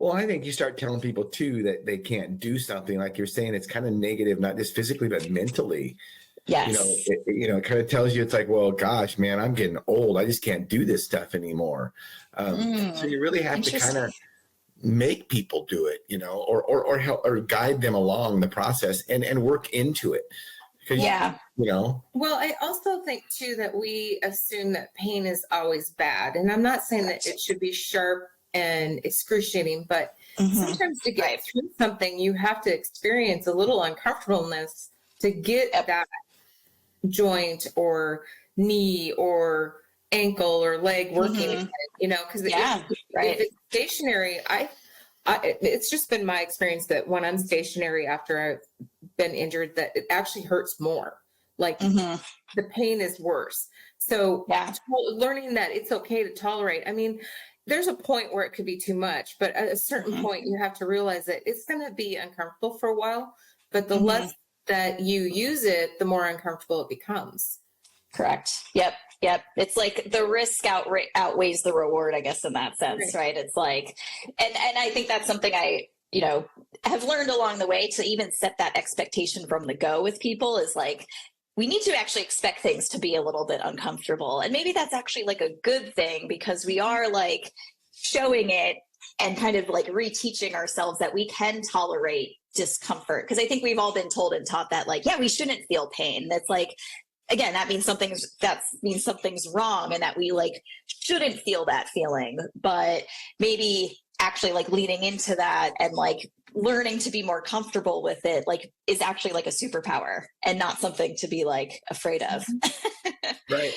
Well, I think you start telling people too that they can't do something, like you're saying, it's kind of negative, not just physically, but mentally. Yes. It kind of tells you, it's like, well, gosh, man, I'm getting old. I just can't do this stuff anymore. So you really have to kind of make people do it, or help or guide them along the process and work into it. Yeah. Well, I also think too that we assume that pain is always bad. And I'm not saying that it should be sharp and excruciating, but sometimes to get through something, you have to experience a little uncomfortableness to get that joint or knee or ankle or leg working, because if it's stationary, it's just been my experience that when I'm stationary after I've been injured, that it actually hurts more. Like the pain is worse. So learning that it's okay to tolerate. I mean, there's a point where it could be too much, but at a certain point you have to realize that it's going to be uncomfortable for a while, but the less that you use it, the more uncomfortable it becomes. Correct. Yep. It's like the risk outweighs the reward, I guess, in that sense, right? It's like, and I think that's something I, have learned along the way to even set that expectation from the go with people is like, we need to actually expect things to be a little bit uncomfortable. And maybe that's actually like a good thing because we are like showing it and kind of like reteaching ourselves that we can tolerate discomfort. Because I think we've all been told and taught that like, we shouldn't feel pain. That's like, again, that means something's wrong and that we like shouldn't feel that feeling. But maybe actually like leaning into that and like learning to be more comfortable with it, like is actually like a superpower and not something to be like afraid of. Right.